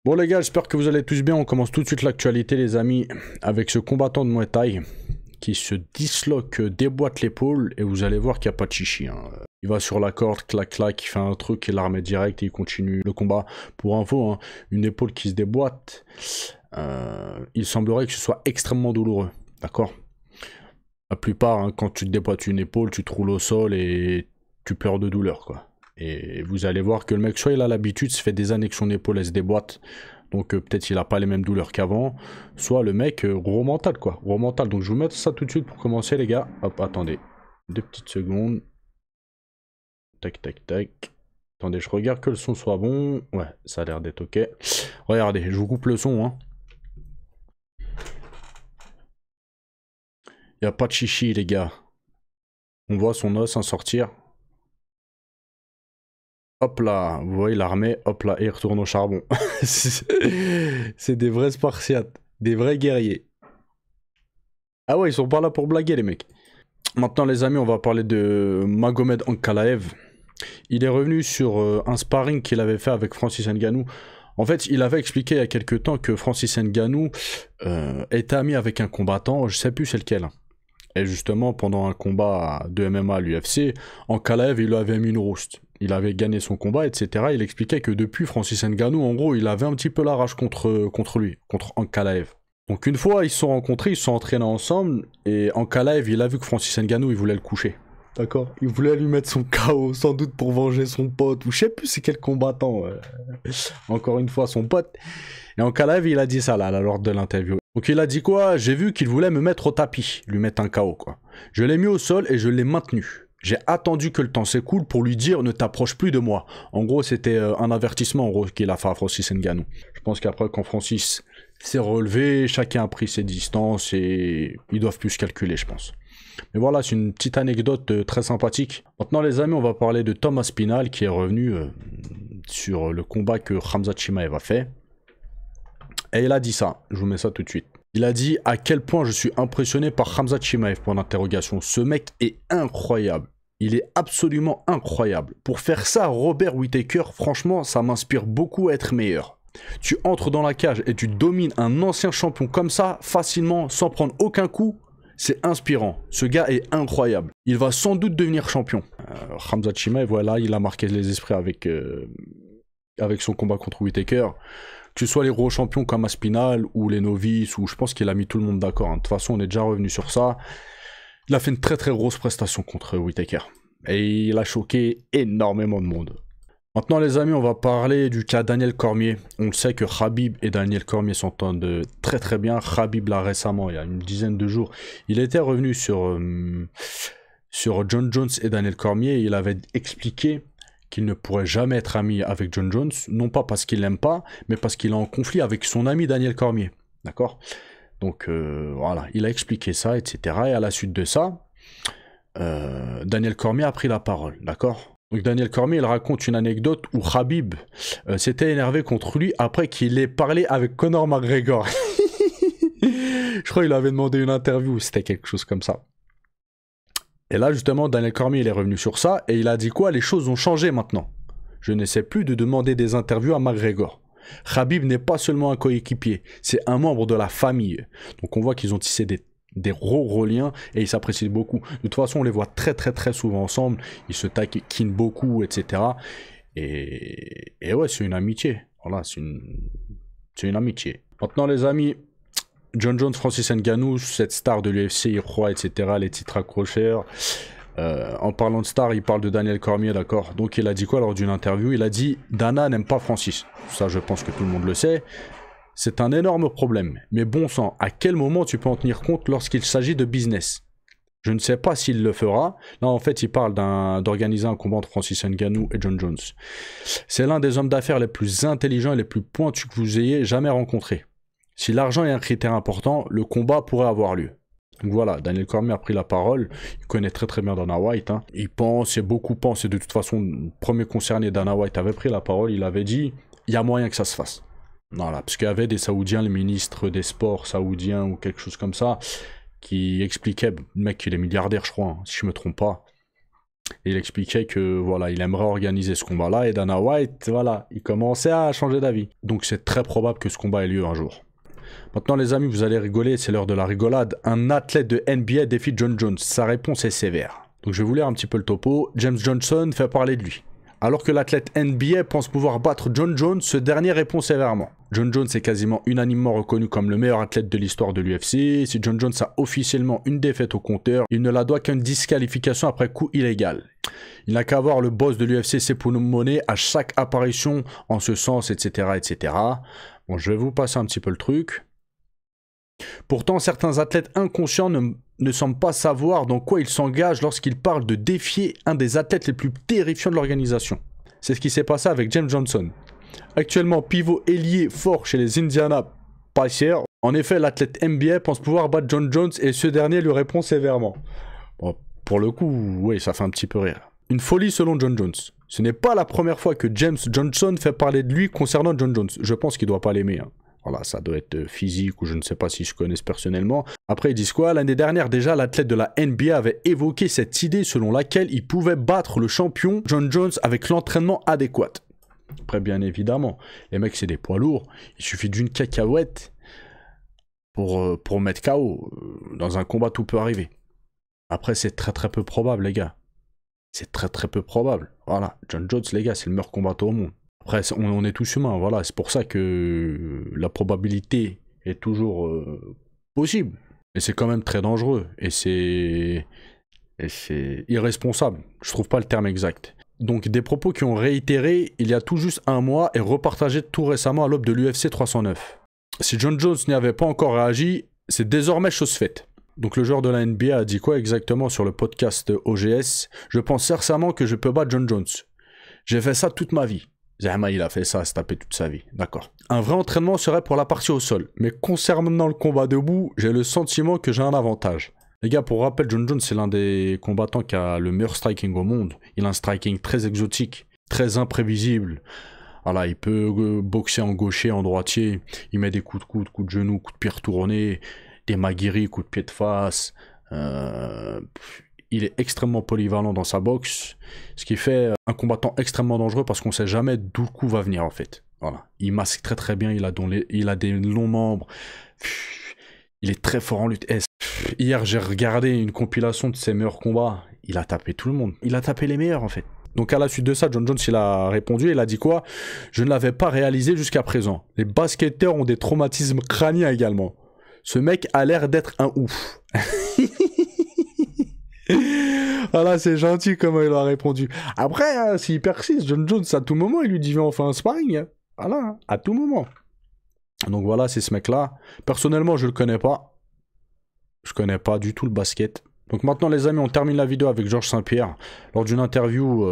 Bon les gars, j'espère que vous allez tous bien. On commence tout de suite l'actualité les amis avec ce combattant de Muay Thai qui se disloque, déboîte l'épaule et vous allez voir qu'il n'y a pas de chichi. Hein. Il va sur la corde, clac clac, il fait un truc, il la remet direct et il continue le combat. Pour info, hein, une épaule qui se déboîte, il semblerait que ce soit extrêmement douloureux. D'accord? La plupart, hein, quand tu te déboîtes une épaule, tu te roules au sol et tu pleures de douleur quoi. Et vous allez voir que le mec, soit il a l'habitude, ça fait des années que son épaule elle se déboîte, donc peut-être il a pas les mêmes douleurs qu'avant, soit le mec, gros mental quoi, gros mental. Donc je vais vous mettre ça tout de suite pour commencer les gars. Hop, attendez, 2 petites secondes. Tac, tac, tac. Attendez, je regarde que le son soit bon. Ouais, ça a l'air d'être ok. Regardez, je vous coupe le son, hein. Y a pas de chichi les gars. On voit son os en sortir. Hop là, vous voyez l'armée, hop là, et il retourne au charbon. C'est des vrais Spartiates, des vrais guerriers. Ah ouais, ils sont pas là pour blaguer les mecs. Maintenant les amis, on va parler de Magomed Ankalaev. Il est revenu sur un sparring qu'il avait fait avec Francis Ngannou. En fait, il avait expliqué il y a quelques temps que Francis Ngannou était ami avec un combattant, je sais plus c'est lequel. Et justement, pendant un combat de MMA à l'UFC, Ankalaev, il lui avait mis une rouste. Il avait gagné son combat, etc. Il expliquait que depuis, Francis Ngannou, en gros, il avait un petit peu la rage contre lui, contre Ankalaev. Donc une fois, ils se sont rencontrés, ils se sont entraînés ensemble, et Ankalaev, il a vu que Francis Ngannou, il voulait le coucher. D'accord. Il voulait lui mettre son KO, sans doute pour venger son pote, ou je sais plus c'est quel combattant. Encore une fois, son pote. Et Ankalaev, il a dit ça là, lors de l'interview. Donc il a dit quoi? J'ai vu qu'il voulait me mettre au tapis, lui mettre un KO quoi. Je l'ai mis au sol et je l'ai maintenu. J'ai attendu que le temps s'écoule pour lui dire ne t'approche plus de moi. En gros, c'était un avertissement en gros qu'il a fait à Francis Ngannou. Je pense qu'après quand Francis s'est relevé, chacun a pris ses distances et ils doivent plus se calculer, je pense. Mais voilà, c'est une petite anecdote très sympathique. Maintenant les amis, on va parler de Thomas Spinal qui est revenu sur le combat que Khamzat Chimaev a fait. Et il a dit ça, je vous mets ça tout de suite. Il a dit à quel point je suis impressionné par Khamzat Chimaev pour l'interrogation. Ce mec est incroyable. Il est absolument incroyable. Pour faire ça, Robert Whittaker, franchement, ça m'inspire beaucoup à être meilleur. Tu entres dans la cage et tu domines un ancien champion comme ça, facilement, sans prendre aucun coup. C'est inspirant. Ce gars est incroyable. Il va sans doute devenir champion. Khamzat Chimaev, voilà, il a marqué les esprits avec son combat contre Whittaker. Que ce soit les gros champions comme Aspinal ou les novices, ou je pense qu'il a mis tout le monde d'accord. Hein. De toute façon, on est déjà revenu sur ça. Il a fait une très très grosse prestation contre Whittaker. Et il a choqué énormément de monde. Maintenant les amis, on va parler du cas Daniel Cormier. On le sait que Khabib et Daniel Cormier s'entendent très très bien. Khabib là récemment, il y a une dizaine de jours, il était revenu sur John Jones et Daniel Cormier. Et il avait expliqué qu'il ne pourrait jamais être ami avec John Jones, non pas parce qu'il l'aime pas, mais parce qu'il est en conflit avec son ami Daniel Cormier. D'accord? Donc voilà, il a expliqué ça, etc. Et à la suite de ça, Daniel Cormier a pris la parole, d'accord? Donc Daniel Cormier, il raconte une anecdote où Khabib s'était énervé contre lui après qu'il ait parlé avec Conor McGregor. Je crois qu'il avait demandé une interview, c'était quelque chose comme ça. Et là, justement, Daniel Cormier, il est revenu sur ça, et il a dit quoi? Les choses ont changé maintenant. Je n'essaie plus de demander des interviews à McGregor. Khabib n'est pas seulement un coéquipier, c'est un membre de la famille. Donc on voit qu'ils ont tissé des gros liens, et ils s'apprécient beaucoup. De toute façon, on les voit très très très souvent ensemble, ils se taquinent beaucoup, etc. Et ouais, c'est une amitié. Voilà, c'est une amitié. Maintenant les amis, John Jones, Francis Ngannou, cette star de l'UFC, il croit, etc., les titres accrocheurs. En parlant de star, il parle de Daniel Cormier, d'accord? Donc il a dit quoi lors d'une interview? Il a dit « Dana n'aime pas Francis ». Ça, je pense que tout le monde le sait. C'est un énorme problème. Mais bon sang, à quel moment tu peux en tenir compte lorsqu'il s'agit de business? Je ne sais pas s'il le fera. Là, en fait, il parle d'organiser un combat entre Francis Ngannou et John Jones. C'est l'un des hommes d'affaires les plus intelligents et les plus pointus que vous ayez jamais rencontrés. Si l'argent est un critère important, le combat pourrait avoir lieu. Donc voilà, Daniel Cormier a pris la parole, il connaît très très bien Dana White, hein. Il pense, et beaucoup pensent, et de toute façon, le premier concerné, Dana White, avait pris la parole, il avait dit, il y a moyen que ça se fasse. Voilà, parce qu'il y avait des Saoudiens, le ministre des Sports saoudien ou quelque chose comme ça, qui expliquait, le mec il est milliardaire je crois, hein, si je me trompe pas, Et il expliquait que voilà, il aimerait organiser ce combat-là et Dana White, voilà, il commençait à changer d'avis. Donc c'est très probable que ce combat ait lieu un jour. Maintenant les amis, vous allez rigoler, c'est l'heure de la rigolade. Un athlète de NBA défie John Jones. Sa réponse est sévère. Donc je vais vous lire un petit peu le topo. James Johnson fait parler de lui. Alors que l'athlète NBA pense pouvoir battre John Jones, ce dernier répond sévèrement. John Jones est quasiment unanimement reconnu comme le meilleur athlète de l'histoire de l'UFC. Si John Jones a officiellement une défaite au compteur, il ne la doit qu'à une disqualification après coup illégal. Il n'a qu'à voir le boss de l'UFC s'époumoner à chaque apparition en ce sens, etc., etc. Bon, je vais vous passer un petit peu le truc. Pourtant, certains athlètes inconscients ne semblent pas savoir dans quoi ils s'engagent lorsqu'ils parlent de défier un des athlètes les plus terrifiants de l'organisation. C'est ce qui s'est passé avec James Johnson. Actuellement pivot ailier fort chez les Indiana Pacers. En effet, l'athlète NBA pense pouvoir battre John Jones et ce dernier lui répond sévèrement. Bon, pour le coup, oui, ça fait un petit peu rire. Une folie selon John Jones. Ce n'est pas la première fois que James Johnson fait parler de lui concernant John Jones. Je pense qu'il doit pas l'aimer. Voilà, ça doit être physique ou je ne sais pas si je connais personnellement. Après, ils disent quoi? L'année dernière, déjà, l'athlète de la NBA avait évoqué cette idée selon laquelle il pouvait battre le champion John Jones avec l'entraînement adéquat. Après, bien évidemment, les mecs, c'est des poids lourds. Il suffit d'une cacahuète pour mettre KO. Dans un combat, tout peut arriver. Après, c'est très très peu probable, les gars. C'est très très peu probable. Voilà, John Jones, les gars, c'est le meilleur combattant au monde. Après, on est tous humains, voilà. C'est pour ça que la probabilité est toujours possible. Et c'est quand même très dangereux. Et c'est irresponsable. Je trouve pas le terme exact. Donc des propos qui ont réitéré il y a tout juste un mois et repartagés tout récemment à l'aube de l'UFC 309. Si John Jones n'y avait pas encore réagi, c'est désormais chose faite. Donc le joueur de la NBA a dit quoi exactement sur le podcast OGS? Je pense sincèrement que je peux battre John Jones. J'ai fait ça toute ma vie. Zahma, il a fait ça, se taper toute sa vie. D'accord. Un vrai entraînement serait pour la partie au sol. Mais concernant le combat debout, j'ai le sentiment que j'ai un avantage. Les gars, pour rappel, John Jones, c'est l'un des combattants qui a le meilleur striking au monde. Il a un striking très exotique, très imprévisible. Voilà, il peut boxer en gaucher, en droitier. Il met des coups de coude, coups de genou, coups de pied retournés, des maguiris, coups de pied de face. Il est extrêmement polyvalent dans sa boxe, ce qui fait un combattant extrêmement dangereux parce qu'on ne sait jamais d'où le coup va venir en fait. Voilà. Il masque très très bien, il a des longs membres, il est très fort en lutte. Hier j'ai regardé une compilation de ses meilleurs combats, il a tapé tout le monde, il a tapé les meilleurs en fait. Donc à la suite de ça, John Jones il a répondu, il a dit quoi? Je ne l'avais pas réalisé jusqu'à présent. Les basketteurs ont des traumatismes crâniens également. Ce mec a l'air d'être un ouf. Voilà, c'est gentil comment il a répondu. Après, s'il persiste, John Jones, à tout moment, il lui dit viens, on fait un sparring. Voilà, à tout moment. Donc voilà, c'est ce mec-là. Personnellement, je le connais pas. Je connais pas du tout le basket. Donc maintenant, les amis, on termine la vidéo avec Georges Saint-Pierre. Lors d'une interview,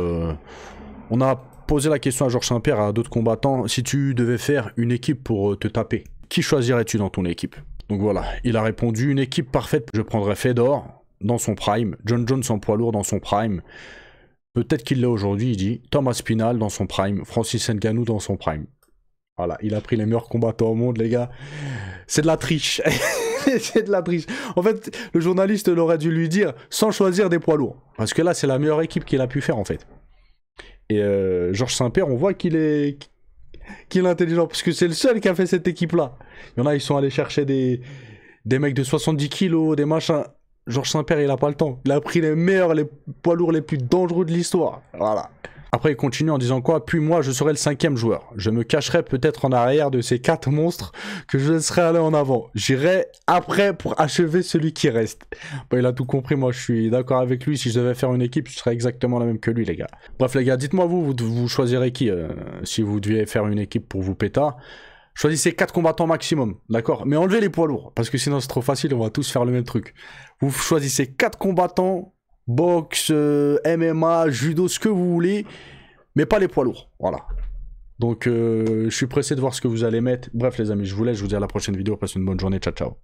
on a posé la question à Georges Saint-Pierre, à d'autres combattants, si tu devais faire une équipe pour te taper, qui choisirais-tu dans ton équipe? Donc voilà, il a répondu, une équipe parfaite, je prendrais Fedor dans son prime, John Jones en poids lourd dans son prime, peut-être qu'il l'est aujourd'hui, il dit, Thomas Spinal dans son prime, Francis Ngannou dans son prime. Voilà, il a pris les meilleurs combattants au monde, les gars. C'est de la triche. C'est de la triche. En fait, le journaliste l'aurait dû lui dire sans choisir des poids lourds. Parce que là, c'est la meilleure équipe qu'il a pu faire, en fait. Et Georges Saint-Pierre, on voit qu'il est intelligent. Parce que c'est le seul qui a fait cette équipe-là. Il y en a, ils sont allés chercher des mecs de 70 kilos, des machins. Georges Saint-Pierre, il a pas le temps. Il a pris les meilleurs, les poids lourds les plus dangereux de l'histoire. Voilà. Après, il continue en disant quoi? Puis moi, je serai le 5e joueur. Je me cacherai peut-être en arrière de ces 4 monstres que je laisserai aller en avant. J'irai après pour achever celui qui reste. Bon, il a tout compris. Moi, je suis d'accord avec lui. Si je devais faire une équipe, je serais exactement la même que lui, les gars. Bref, les gars, dites-moi vous choisirez qui si vous deviez faire une équipe pour vous péta. Choisissez 4 combattants maximum, d'accord? Mais enlevez les poids lourds, parce que sinon c'est trop facile, on va tous faire le même truc. Vous choisissez 4 combattants, boxe, MMA, judo, ce que vous voulez, mais pas les poids lourds, voilà. Donc je suis pressé de voir ce que vous allez mettre. Bref les amis, je vous laisse, je vous dis à la prochaine vidéo, passez une bonne journée, ciao ciao.